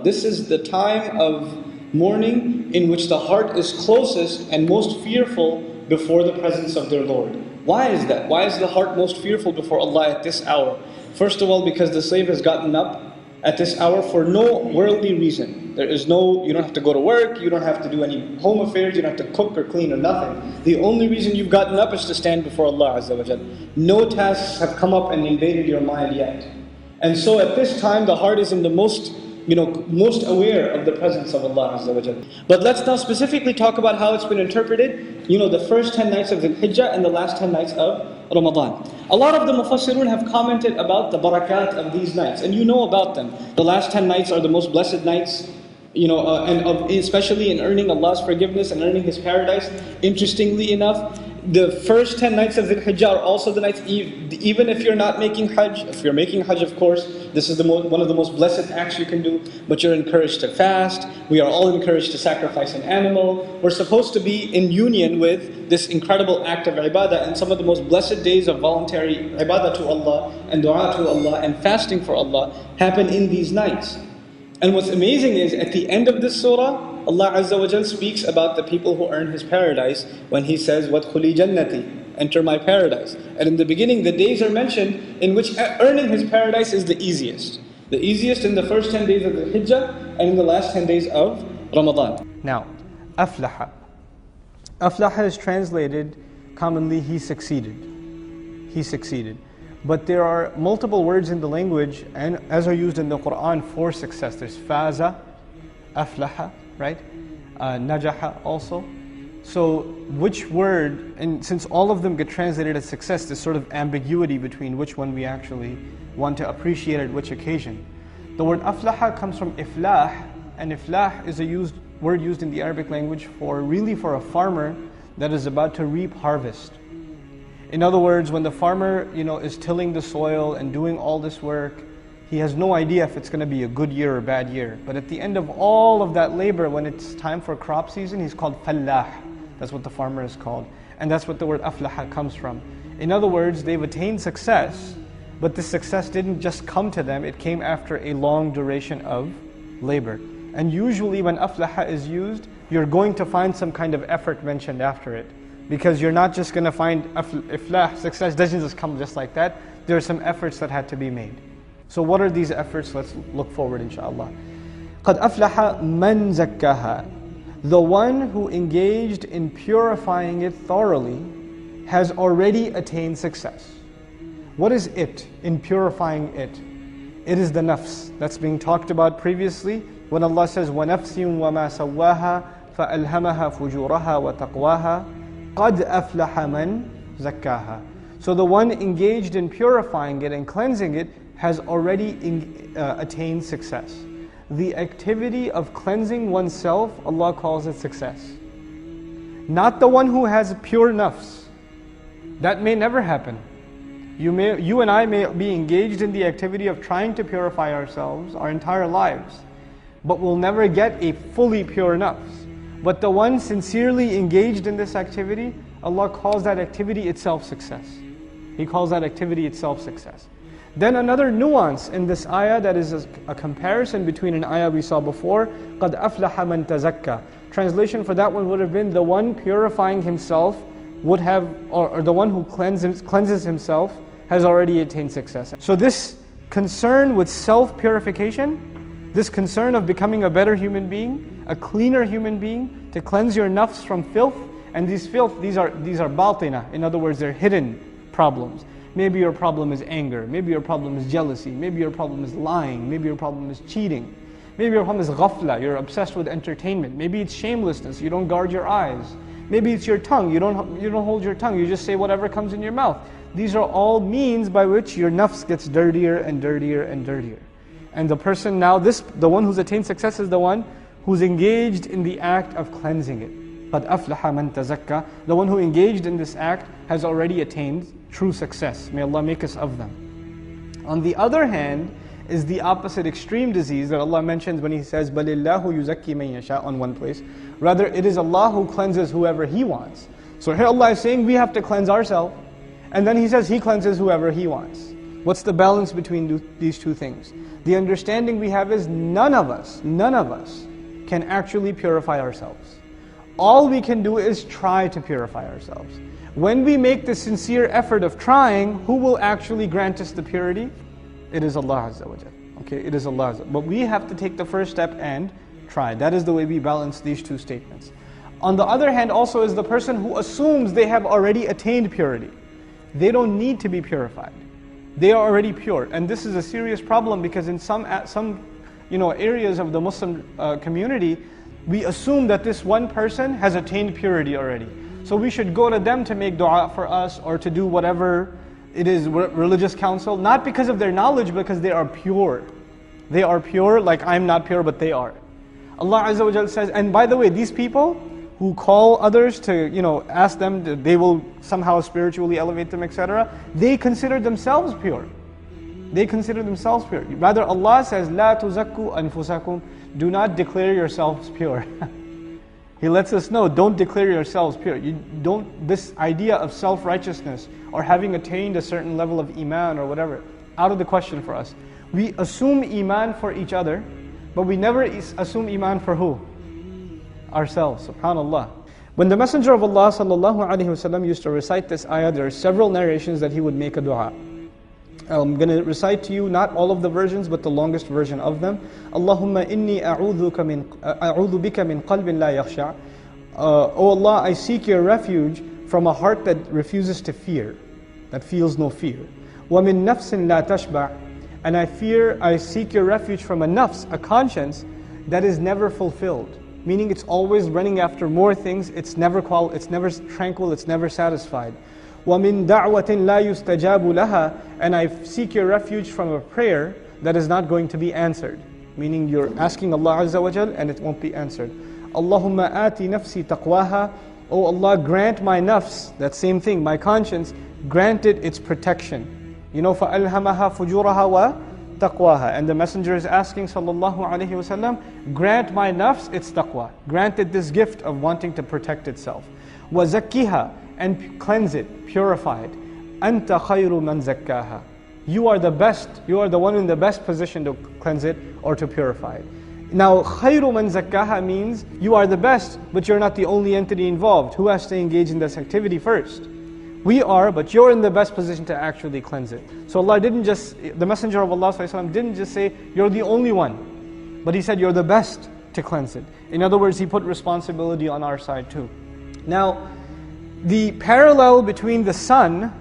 Ramadan. This is the time of mourning in which the heart is closest and most fearful before the presence of their Lord. Why is that? Why is the heart most fearful before Allah at this hour? First of all, because the slave has gotten up at this hour for no worldly reason. There is no, you don't have to go to work, you don't have to do any home affairs, you don't have to cook or clean or nothing. The only reason you've gotten up is to stand before Allah Azza wa Jal. No tasks have come up and invaded your mind yet. And so at this time, the heart is in the most aware of the presence of Allah Azza wa Jal. But let's now specifically talk about how it's been interpreted, the first 10 nights of the Hijjah and the last 10 nights of Ramadan. A lot of the Mufassirun have commented about the barakat of these nights, and you know about them. The last 10 nights are the most blessed nights, especially in earning Allah's forgiveness and earning His paradise. Interestingly enough, the first 10 nights of Dhul Hijjah are also the nights, even if you're not making Hajj. If you're making Hajj, of course, this is one of the most blessed acts you can do. But you're encouraged to fast. We are all encouraged to sacrifice an animal. We're supposed to be in union with this incredible act of ibadah. And some of the most blessed days of voluntary ibadah to Allah and dua to Allah and fasting for Allah happen in these nights. And what's amazing is at the end of this surah, Allah Azza wa Jal speaks about the people who earn His paradise when He says, وَادْخُلِي جَنَّتِي, enter my paradise. And in the beginning, the days are mentioned in which earning His paradise is the easiest. The easiest in the first 10 days of the Hijjah and in the last 10 days of Ramadan. Now, aflaha. Aflaha is translated commonly, he succeeded. He succeeded. But there are multiple words in the language, and as are used in the Quran for success. There's faza, aflaha, right? Najaha also. So which word, and since all of them get translated as success, there's sort of ambiguity between which one we actually want to appreciate at which occasion. The word aflaha comes from iflah, and iflah is a word used in the Arabic language for a farmer that is about to reap harvest. In other words, when the farmer, is tilling the soil and doing all this work, he has no idea if it's going to be a good year or bad year. But at the end of all of that labor, when it's time for crop season, he's called fallah. That's what the farmer is called. And that's what the word aflaha comes from. In other words, they've attained success, but this success didn't just come to them, it came after a long duration of labor. And usually when aflaha is used, you're going to find some kind of effort mentioned after it. Because you're not just going to find iflah, success doesn't just come just like that. There are some efforts that had to be made. So what are these efforts? Let's look forward, inshallah. قَدْ أَفْلَحَ مَنْ زَكَّاهَا. The one who engaged in purifying it thoroughly has already attained success. What is it in purifying it? It is the nafs that's being talked about previously when Allah says وَنَفْسٍ وَمَا سَوَّاهَا فَأَلْهَمَهَا فُجُورَهَا وَتَقْوَاهَا قَدْ أَفْلَحَ مَنْ زَكَّاهَا. So the one engaged in purifying it and cleansing it has already attained success. The activity of cleansing oneself, Allah calls it success. Not the one who has pure nafs. That may never happen. You and I may be engaged in the activity of trying to purify ourselves our entire lives, but we'll never get a fully pure nafs. But the one sincerely engaged in this activity, Allah calls that activity itself success. He calls that activity itself success. Then another nuance in this ayah that is a comparison between an ayah we saw before, قَدْ أَفْلَحَ مَنْ تَزَكَّى. Translation for that one would have been the one purifying himself would have, or the one who cleanses himself has already attained success. So this concern with self-purification, this concern of becoming a better human being, a cleaner human being, to cleanse your nafs from filth, and these are batina, in other words, they're hidden problems. Maybe your problem is anger, maybe your problem is jealousy, maybe your problem is lying, maybe your problem is cheating, maybe your problem is ghafla, you're obsessed with entertainment, maybe it's shamelessness, you don't guard your eyes, maybe it's your tongue, you don't hold your tongue, you just say whatever comes in your mouth. These are all means by which your nafs gets dirtier and dirtier and dirtier. And the person now, the one who's attained success is the one who's engaged in the act of cleansing it. قَدْ أَفْلَحَ مَنْ تَزَكَّى. The one who engaged in this act has already attained true success. May Allah make us of them. On the other hand is the opposite extreme disease that Allah mentions when He says بَلِ اللَّهُ يُزَكِّي مَنْ يَشَاءُ on one place. Rather, it is Allah who cleanses whoever He wants. So here Allah is saying we have to cleanse ourselves, and then He says He cleanses whoever He wants. What's the balance between these two things? The understanding we have is none of us can actually purify ourselves. All we can do is try to purify ourselves. When we make the sincere effort of trying, who will actually grant us the purity? It is Allah Azza wa Jal. Okay, it is Allah Azza. But we have to take the first step and try. That is the way we balance these two statements. On the other hand, also is the person who assumes they have already attained purity. They don't need to be purified. They are already pure. And this is a serious problem because in some areas of the Muslim community, we assume that this one person has attained purity already. So we should go to them to make dua for us or to do whatever it is, religious counsel, not because of their knowledge, because they are pure. They are pure, like I'm not pure, but they are. Allah Azza wa Jal says, and by the way, these people who call others to, ask them, they will somehow spiritually elevate them, etc. They consider themselves pure. They consider themselves pure. Rather, Allah says, "La tuzakku anfusakum." Do not declare yourselves pure. He lets us know, don't declare yourselves pure. This idea of self-righteousness or having attained a certain level of iman or whatever, out of the question for us. We assume iman for each other, but we never assume iman for who? Ourselves, subhanallah. When the Messenger of Allah sallallahu alaihi wasallam used to recite this ayah, there are several narrations that he would make a dua. I'm going to recite to you not all of the versions, but the longest version of them. Allahumma inni a'udhu bika min qalbin la yakhsha. Oh Allah, I seek your refuge from a heart that refuses to fear, that feels no fear. Wa min nafsin la tashba'. And I seek your refuge from a nafs, a conscience that is never fulfilled. Meaning it's always running after more things, it's never tranquil, it's never satisfied. وَمِن دَعْوَةٍ لَا يُسْتَجَابُ لَهَا. And I seek your refuge from a prayer that is not going to be answered. Meaning you're asking Allah Azza wa Jal and it won't be answered. Allahumma ati nafsi taqwaha. Oh Allah, grant my nafs, that same thing, my conscience, grant it its protection. فَأَلْهَمَهَا فُجُورَهَا وَتَقْوَاهَا. And the Messenger is asking sallallahu alayhi wasallam, grant my nafs its taqwa. Grant it this gift of wanting to protect itself. وَزَكِّهَا. And cleanse it, purify it. أَنْتَ خَيْرُ مَنْ زَكَّاهَا. You are the best, you are the one in the best position to cleanse it or to purify it. Now, خَيْرُ مَنْ زَكَّاهَا means you are the best, but you're not the only entity involved. Who has to engage in this activity first? We are, but you're in the best position to actually cleanse it. So Allah the Messenger of Allah didn't just say, you're the only one, but He said, you're the best to cleanse it. In other words, He put responsibility on our side too. Now, the parallel between the sun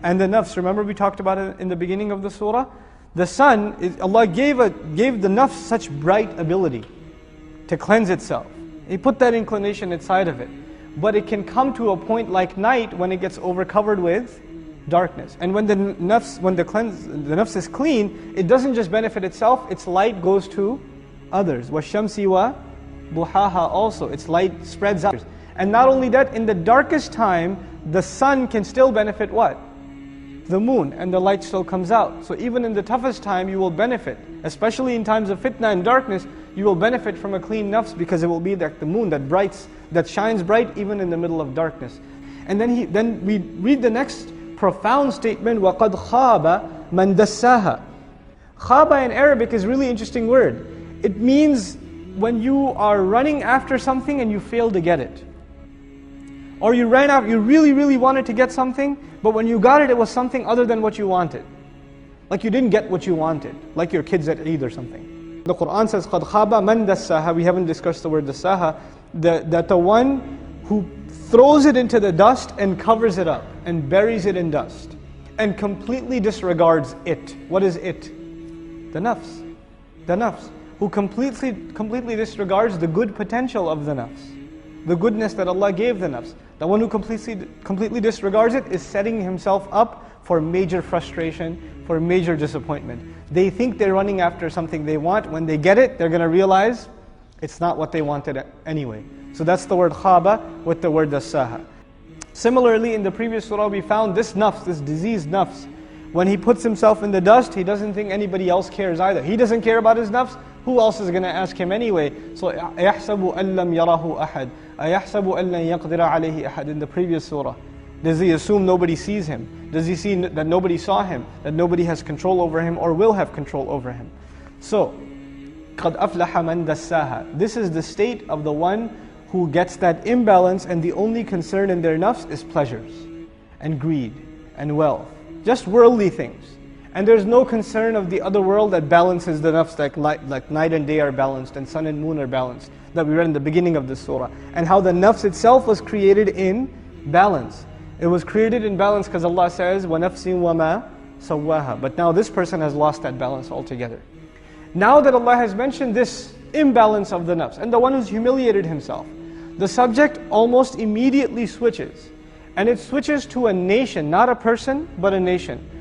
and the nafs, remember we talked about it in the beginning of the surah? The sun, Allah gave the nafs such bright ability to cleanse itself. He put that inclination inside of it. But it can come to a point like night when it gets overcovered with darkness. And when the nafs is clean, it doesn't just benefit itself, its light goes to others. وَالشَّمْسِ وَضُحَاهَا also, its light spreads out. And not only that, in the darkest time, the sun can still benefit what? The moon, and the light still comes out. So even in the toughest time, you will benefit. Especially in times of fitna and darkness, you will benefit from a clean nafs because it will be like the moon that shines bright even in the middle of darkness. And then we read the next profound statement, وَقَدْ خَابَ مَنْ دَسَّاهَا. Khaba in Arabic is a really interesting word. It means when you are running after something and you fail to get it. Or you really, really wanted to get something, but when you got it, it was something other than what you wanted. Like you didn't get what you wanted, like your kids at Eid or something. The Quran says, قَدْ خَابَ مَنْ دَسَّاهَا. We haven't discussed the word dasaha. That the one who throws it into the dust and covers it up and buries it in dust and completely disregards it. What is it? The nafs. The nafs. Who completely disregards the good potential of the nafs. The goodness that Allah gave the nafs. The one who completely disregards it is setting himself up for major frustration, for major disappointment. They think they're running after something they want. When they get it, they're going to realize it's not what they wanted anyway. So that's the word khaba with the word dasaha. Similarly, in the previous surah, we found this nafs, this diseased nafs. When he puts himself in the dust, he doesn't think anybody else cares either. He doesn't care about his nafs. Who else is going to ask him anyway? So, أَيَحْسَبُ أَن لَّمْ يَرَهُ أَحَدٌ أَيَحْسَبُ أَن لَّن يَقْدِرَ عَلَيْهِ أَحَدٌ in the previous surah. Does he assume nobody sees him? Does he see that nobody saw him? That nobody has control over him or will have control over him? So, قَدْ أَفْلَحَ مَنْ دَسَّاهَا. This is the state of the one who gets that imbalance and the only concern in their nafs is pleasures and greed and wealth. Just worldly things. And there's no concern of the other world that balances the nafs, like night and day are balanced and sun and moon are balanced, that we read in the beginning of this surah. And how the nafs itself was created in balance. It was created in balance because Allah says, وَنَفْسٍ وَمَا سَوَّاهَا. But now this person has lost that balance altogether. Now that Allah has mentioned this imbalance of the nafs, and the one who's humiliated himself, the subject almost immediately switches. And it switches to a nation, not a person, but a nation.